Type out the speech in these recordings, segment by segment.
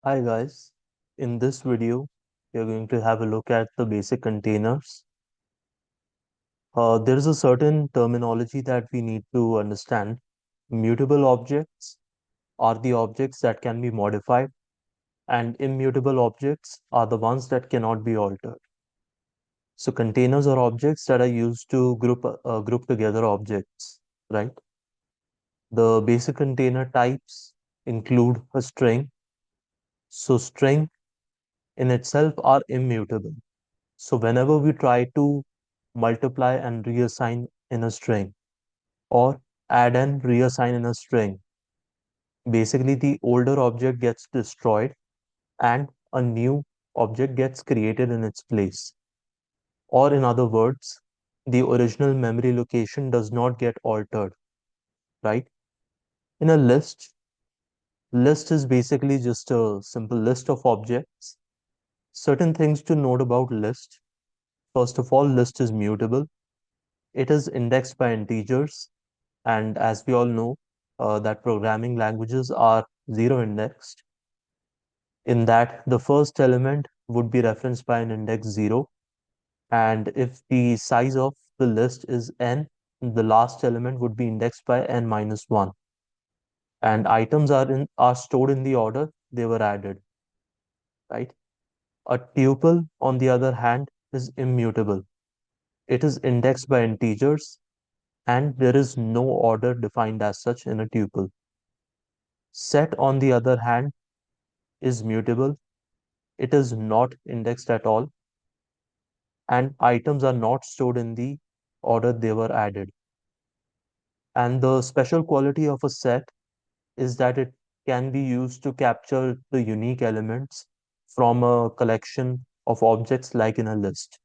Hi guys, in this video we are going to have a look at the basic containers. There is a certain terminology that we need to understand. Mutable objects are the objects that can be modified, and immutable objects are the ones that cannot be altered. So containers are objects that are used to group together objects, right? The basic container types include a string. So string in itself are immutable. So whenever we try to multiply and reassign in a string or add and reassign in a string, basically the older object gets destroyed and a new object gets created in its place. Or in other words, the original memory location does not get altered, right? In a list is basically just a simple list of objects. Certain things to note about list. First of all, list is mutable. It is indexed by integers. And as we all know, that programming languages are zero indexed, in that the first element would be referenced by an index 0. And if the size of the list is n, the last element would be indexed by n minus 1. And items are stored in the order they were added, right? A tuple, on the other hand, is immutable. It is indexed by integers, and there is no order defined as such in a tuple. Set, on the other hand, is mutable. It is not indexed at all, and items are not stored in the order they were added. And the special quality of a set is that it can be used to capture the unique elements from a collection of objects like in a list.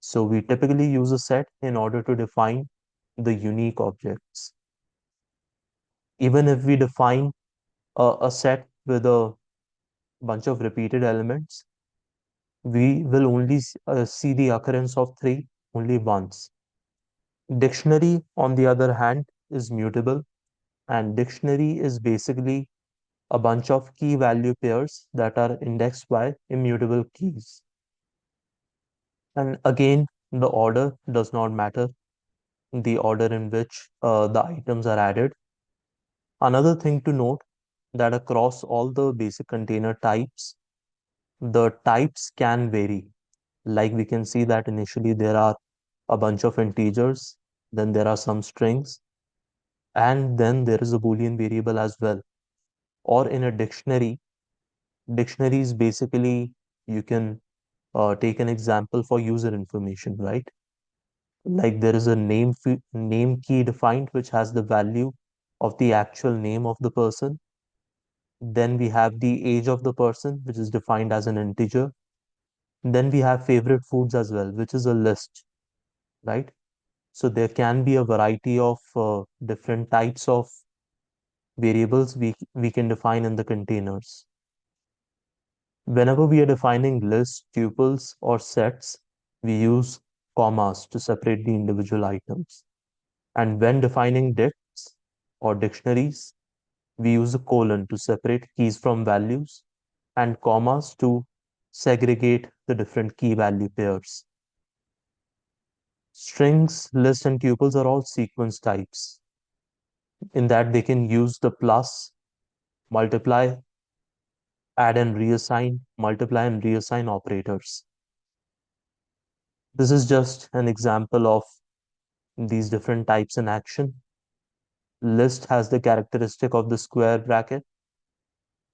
So we typically use a set in order to define the unique objects. Even if we define a set with a bunch of repeated elements, we will only see the occurrence of three only once. Dictionary, on the other hand, is mutable, and dictionary is basically a bunch of key value pairs that are indexed by immutable keys. And again, the order does not matter, the order in which the items are added. Another thing to note that across all the basic container types, the types can vary. Like we can see that initially there are a bunch of integers, then there are some strings, and then there is a Boolean variable as well. Or in a dictionary, dictionary is basically, you can take an example for user information, right? Like there is a name key defined which has the value of the actual name of the person. Then we have the age of the person, which is defined as an integer. Then we have favorite foods as well, which is a list, right? So there can be a variety of different types of variables we can define in the containers. Whenever we are defining lists, tuples, or sets, we use commas to separate the individual items. And when defining dicts or dictionaries, we use a colon to separate keys from values and commas to segregate the different key value pairs. Strings, lists, and tuples are all sequence types in that they can use the plus, multiply, add and reassign, multiply and reassign operators. This is just an example of these different types in action. List has the characteristic of the square bracket.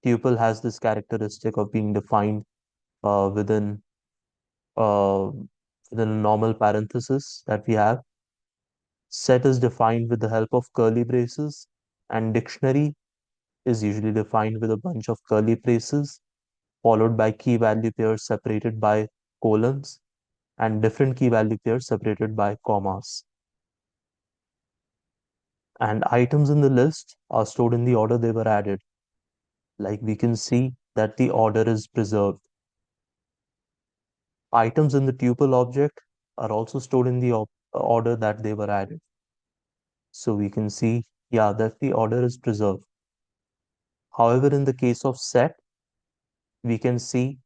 Tuple has this characteristic of being defined uh, within uh, within a normal parenthesis that we have. Set is defined with the help of curly braces, and dictionary is usually defined with a bunch of curly braces, followed by key value pairs separated by colons, and different key value pairs separated by commas. And items in the list are stored in the order they were added. Like we can see that the order is preserved. Items in the tuple object are also stored in the order that they were added. So we can see, yeah, that the order is preserved. However, in the case of set, we can see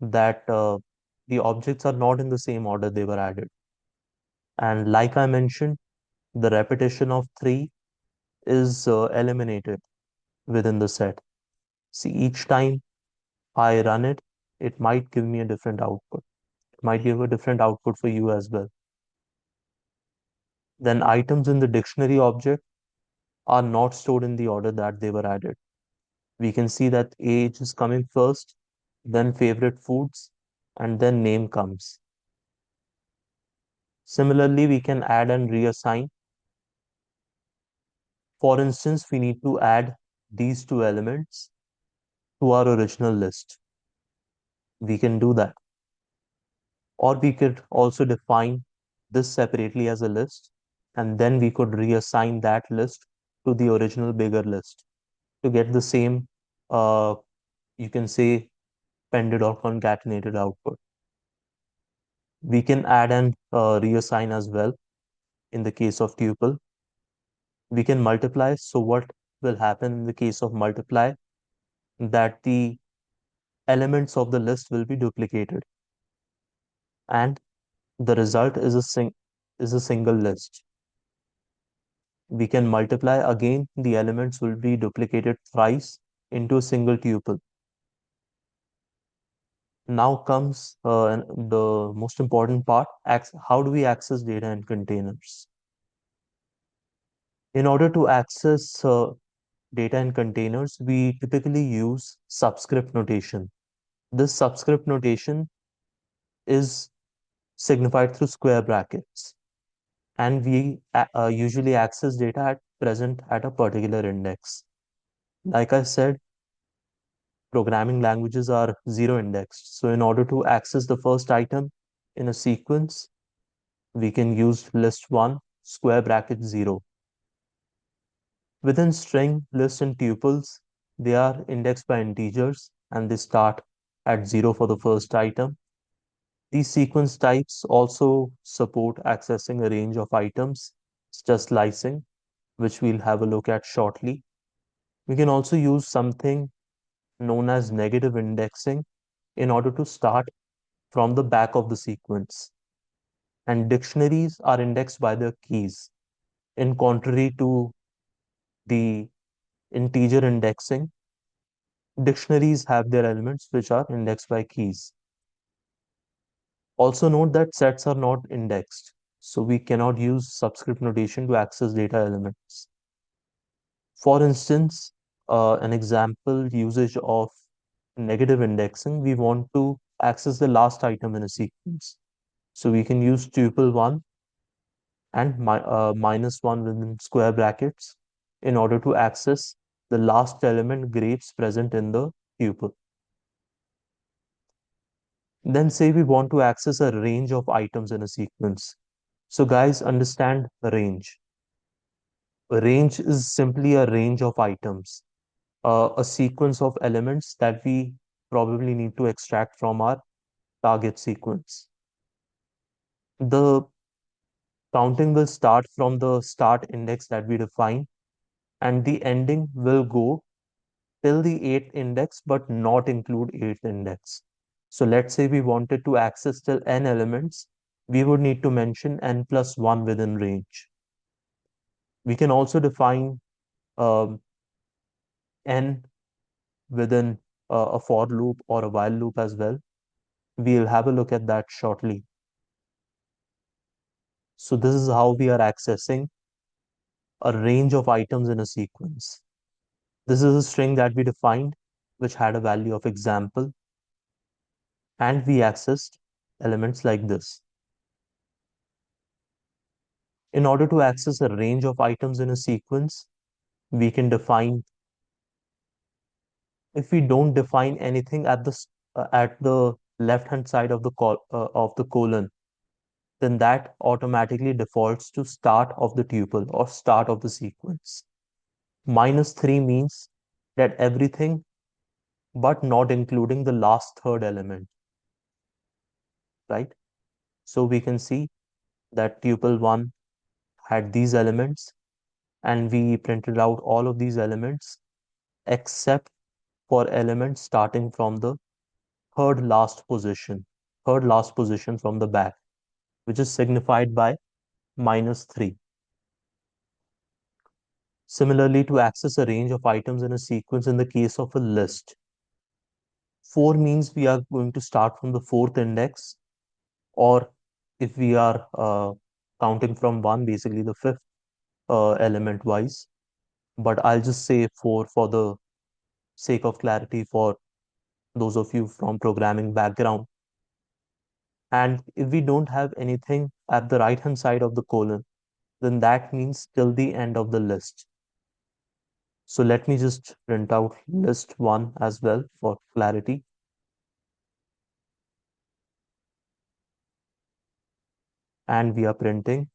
that the objects are not in the same order they were added. And like I mentioned, the repetition of 3 is eliminated within the set. See, each time I run it, it might give me a different output. It might give a different output for you as well. Then items in the dictionary object are not stored in the order that they were added. We can see that age is coming first, then favorite foods, and then name comes. Similarly, we can add and reassign. For instance, we need to add these two elements to our original list. We can do that. Or we could also define this separately as a list, and then we could reassign that list to the original bigger list to get the same, uh, you can say, pended or concatenated output. We can add and reassign as well in the case of tuple. We can multiply. So what will happen in the case of multiply? That the elements of the list will be duplicated, and the result is a single list. We can multiply again, the elements will be duplicated thrice into a single tuple. Now comes the most important part. How do we access data in containers? In order to access data in containers, we typically use subscript notation. This subscript notation is signified through square brackets, and we usually access data at present at a particular index. Like I said, programming languages are zero indexed. So in order to access the first item in a sequence, we can use list1 square bracket 0. Within string, list, and tuples, they are indexed by integers and they start at 0 for the first item. These sequence types also support accessing a range of items, such as slicing, which we'll have a look at shortly. We can also use something known as negative indexing in order to start from the back of the sequence. And dictionaries are indexed by their keys. In contrary to the integer indexing, dictionaries have their elements which are indexed by keys. Also note that sets are not indexed, so we cannot use subscript notation to access data elements. For instance, an example usage of negative indexing, we want to access the last item in a sequence. So we can use tuple1 and -1 within square brackets in order to access the last element grapes present in the tuple. Then say we want to access a range of items in a sequence. So guys, understand the range. A range is simply a range of items, a sequence of elements that we probably need to extract from our target sequence. The counting will start from the start index that we define, and the ending will go till the 8th index but not include 8th index. So let's say we wanted to access till n elements, we would need to mention n plus 1 within range. We can also define um, n within a for loop or a while loop as well. We'll have a look at that shortly. So this is how we are accessing a range of items in a sequence. This is a string that we defined, which had a value of example, and we accessed elements like this. In order to access a range of items in a sequence, we can define, if we don't define anything at the left hand side of the colon, then that automatically defaults to start of the tuple or start of the sequence. -3 means that everything but not including the last third element, right? So we can see that tuple1 had these elements, and we printed out all of these elements except for elements starting from the third last position from the back, which is signified by -3. Similarly, to access a range of items in a sequence in the case of a list, 4 means we are going to start from the fourth index, or if we are counting from 1, basically the fifth element wise. But I'll just say 4 for the sake of clarity for those of you from programming background. And if we don't have anything at the right hand side of the colon, then that means till the end of the list. So let me just print out list 1 as well for clarity. And we are printing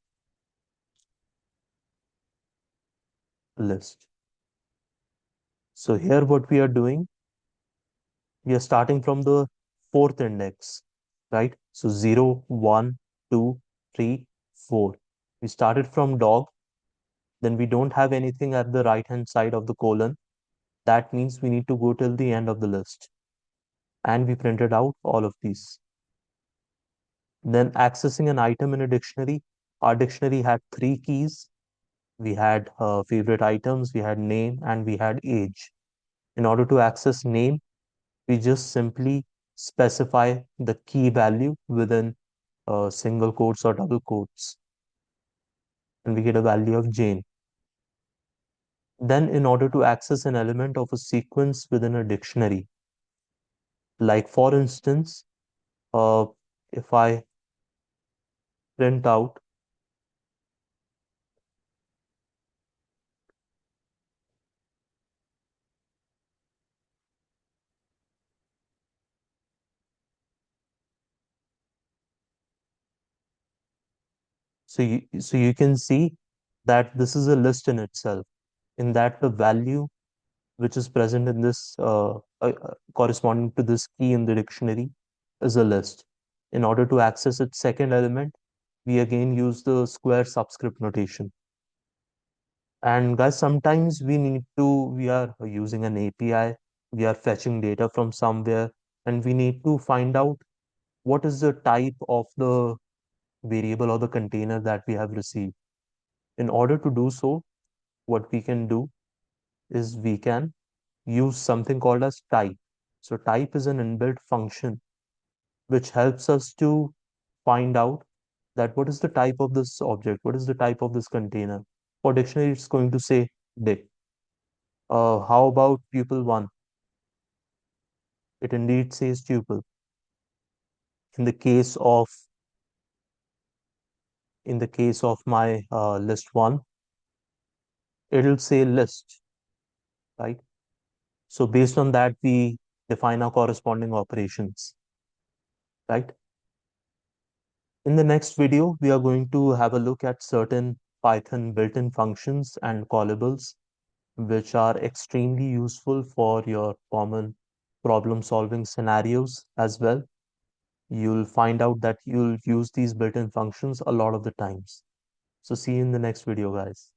list. So here what we are doing, we are starting from the fourth index, right? So 0, 1, 2, 3, 4. We started from dog, then we don't have anything at the right hand side of the colon. That means we need to go till the end of the list. And we printed out all of these. Then accessing an item in a dictionary, our dictionary had 3 keys. We had favorite items, we had name, and we had age. In order to access name, we just simply specify the key value within single quotes or double quotes, and we get a value of Jane. Then, in order to access an element of a sequence within a dictionary, like for instance, uh, if I print out, so you can see that this is a list in itself, in that the value which is present in this corresponding to this key in the dictionary is a list. In order to access its second element, we again use the square subscript notation. And guys, sometimes we are using an API, we are fetching data from somewhere, and we need to find out what is the type of the variable or the container that we have received. In order to do so, what we can do is we can use something called as type. So type is an inbuilt function which helps us to find out that what is the type of this object, what is the type of this container. For dictionary, it's going to say dict. How about tuple 1? It indeed says tuple. In the case of my list 1, it'll say list, right? So based on that, we define our corresponding operations, right? In the next video, we are going to have a look at certain Python built-in functions and callables, which are extremely useful for your common problem-solving scenarios as well. You'll find out that you'll use these built-in functions a lot of the times. So see you in the next video, guys.